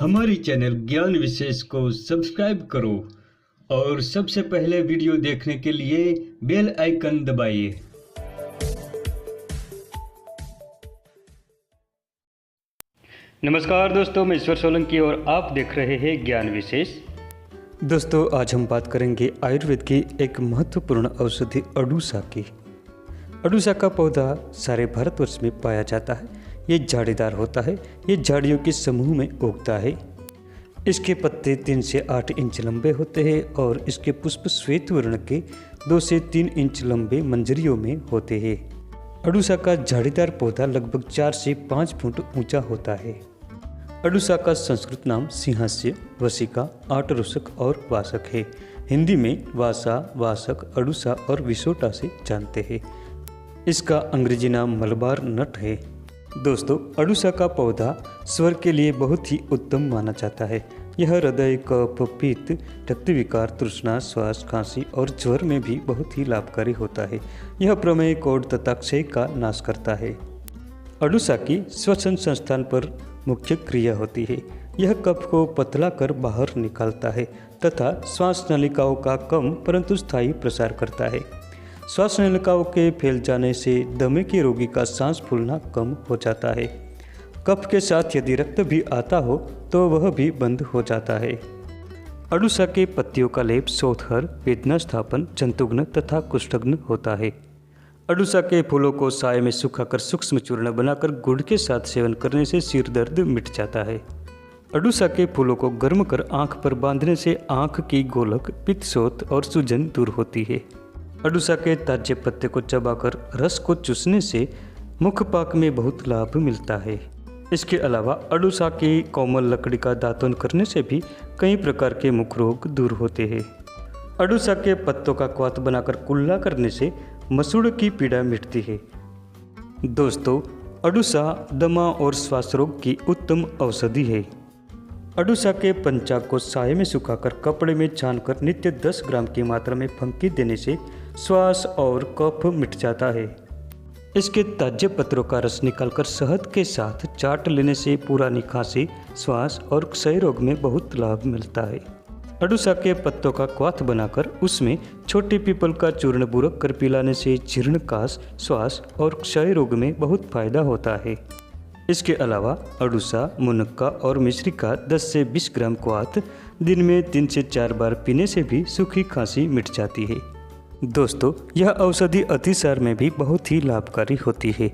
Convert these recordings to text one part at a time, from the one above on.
हमारी चैनल ज्ञान विशेष को सब्सक्राइब करो और सबसे पहले वीडियो देखने के लिए बेल आइकन दबाइए। नमस्कार दोस्तों, मैं ईश्वर सोलंकी और आप देख रहे हैं ज्ञान विशेष। दोस्तों, आज हम बात करेंगे आयुर्वेद की एक महत्वपूर्ण औषधि अडुसा की। अडुसा का पौधा सारे भारतवर्ष में पाया जाता है। ये झाड़ीदार होता है। ये झाड़ियों के समूह में उगता है। इसके पत्ते 3 से 8 इंच लंबे होते हैं और इसके पुष्प श्वेत वर्ण के 2 से 3 इंच लंबे मंजरियों में होते हैं। अडुसा का झाड़ीदार पौधा लगभग 4 से 5 फुट ऊंचा होता है। अडुसा का संस्कृत नाम सिंहास्य, वसिका, आटरुसक और वासक है। हिंदी में वासा, वासक, अडुसा और विसोटा से जानते हैं। इसका अंग्रेजी नाम मलबार नट है। दोस्तों, अडुसा का पौधा स्वर के लिए बहुत ही उत्तम माना जाता है। यह हृदय, कफ, पित्त, रक्त विकार, तृष्णा, श्वास, खांसी और ज्वर में भी बहुत ही लाभकारी होता है। यह प्रमेह, कोढ़ तथा क्षय का नाश करता है। अडुसा की श्वसन संस्थान पर मुख्य क्रिया होती है। यह कफ को पतला कर बाहर निकालता है तथा श्वास नलिकाओं का कम परंतु स्थायी प्रसार करता है। श्वास नलिकाओं के फैल जाने से दमे के रोगी का सांस फूलना कम हो जाता है। कफ के साथ यदि रक्त भी आता हो तो वह भी बंद हो जाता है। अडुसा के पत्तियों का लेप शोथहर, वेदना स्थापन, जंतुघ्न तथा कुष्ठघ्न होता है। अडुसा के फूलों को साय में सुखाकर सूक्ष्म चूर्ण बनाकर गुड़ के साथ सेवन करने से सिर दर्द मिट जाता है। अडुसा के फूलों को गर्म कर आँख पर बांधने से आँख की गोलक, पित्तशोथ और सूजन दूर होती है। अडुसा के ताजे पत्ते को चबाकर रस को चूसने से मुखपाक में बहुत लाभ मिलता है। इसके अलावा अडुसा की कोमल लकड़ी का दातुन करने से भी कई प्रकार के मुख रोग दूर होते हैं। अडुसा के पत्तों का क्वाथ बनाकर कुल्ला करने से मसूड़ की पीड़ा मिटती है। दोस्तों, अडुसा दमा और श्वास रोग की उत्तम औषधि है। अडुसा के पंचाग को साय में सुखाकर कपड़े में छानकर नित्य 10 ग्राम की मात्रा में फंकी देने से श्वास और कफ मिट जाता है। इसके ताजे पत्रों का रस निकालकर शहद के साथ चाट लेने से पुरानी खांसी, श्वास और क्षय रोग में बहुत लाभ मिलता है। अडुसा के पत्तों का क्वाथ बनाकर उसमें छोटे पीपल का चूर्ण बुरक कर पिलाने से जीर्ण कास, श्वास और क्षय रोग में बहुत फायदा होता है। इसके अलावा अडुसा, मुनक्का और मिश्री का 10 से 20 ग्राम क्वाथ दिन में 3 से 4 बार पीने से भी सूखी खांसी मिट जाती है। दोस्तों, यह औषधि अतिसार में भी बहुत ही लाभकारी होती है।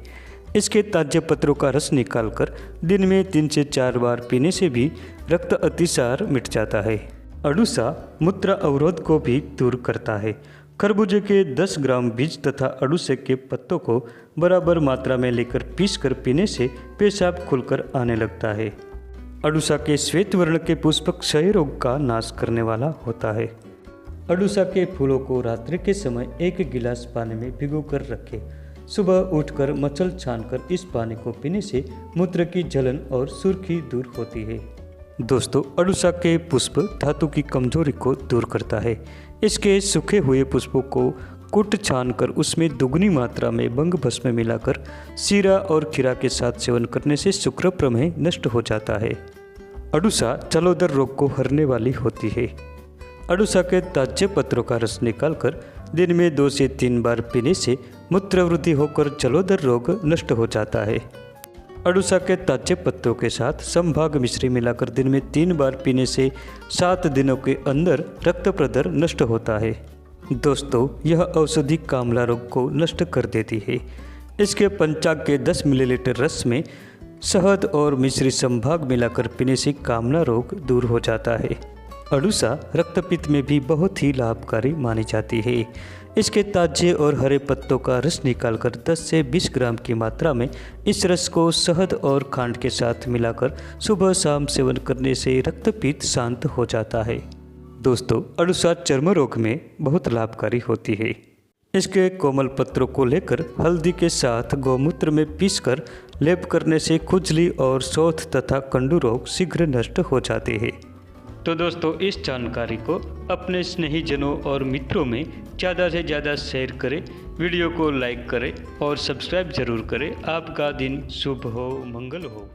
इसके ताजे पत्रों का रस निकालकर दिन में 3 से 4 बार पीने से भी रक्त अतिसार मिट जाता है। अडुसा मूत्र अवरोध को भी दूर करता है। खरबूजे के 10 ग्राम बीज तथा अडुसे के पत्तों को बराबर मात्रा में लेकर पीसकर पीने से पेशाब खुलकर आने लगता है। अडुसा के श्वेत वर्ण के पुष्प क्षय रोग का नाश करने वाला होता है। अडुसा के फूलों को रात्रि के समय 1 गिलास पानी में भिगोकर रखें। सुबह उठकर मचल छानकर इस पानी को पीने से मूत्र की जलन और सुर्खी दूर होती है। दोस्तों, अडुसा के पुष्प धातु की कमजोरी को दूर करता है। इसके सूखे हुए पुष्पों को कुट छानकर उसमें दुगनी मात्रा में भंग भस्म मिलाकर सीरा और खीरा के साथ सेवन करने से शुक्र प्रमेह नष्ट हो जाता है। अडुसा जलोदर रोग को हरने वाली होती है। अडुसा के ताजे पत्रों का रस निकालकर दिन में 2 से 3 बार पीने से मूत्रवृद्धि होकर जलोदर रोग नष्ट हो जाता है। अडुसा के ताजे पत्तों के साथ समभाग मिश्री मिलाकर दिन में 3 बार पीने से 7 दिनों के अंदर रक्त प्रदर नष्ट होता है। दोस्तों, यह औषधि कामला रोग को नष्ट कर देती है। इसके पंचाग के 10 मिलीलीटर रस में शहद और मिश्री समभाग मिलाकर पीने से कामला रोग दूर हो जाता है। अडुसा रक्तपित्त में भी बहुत ही लाभकारी मानी जाती है। इसके ताजे और हरे पत्तों का रस निकालकर 10 से 20 ग्राम की मात्रा में इस रस को शहद और खांड के साथ मिलाकर सुबह शाम सेवन करने से रक्तपित्त शांत हो जाता है। दोस्तों, अडुसा चर्म रोग में बहुत लाभकारी होती है। इसके कोमल पत्रों को लेकर हल्दी के साथ गौमूत्र में पीसकर लेप करने से खुजली और शोथ तथा कंडू रोग शीघ्र नष्ट हो जाते हैं। तो दोस्तों, इस जानकारी को अपने स्नेहीजनों और मित्रों में ज़्यादा से ज़्यादा शेयर करें, वीडियो को लाइक करें और सब्सक्राइब जरूर करें। आपका दिन शुभ हो, मंगल हो।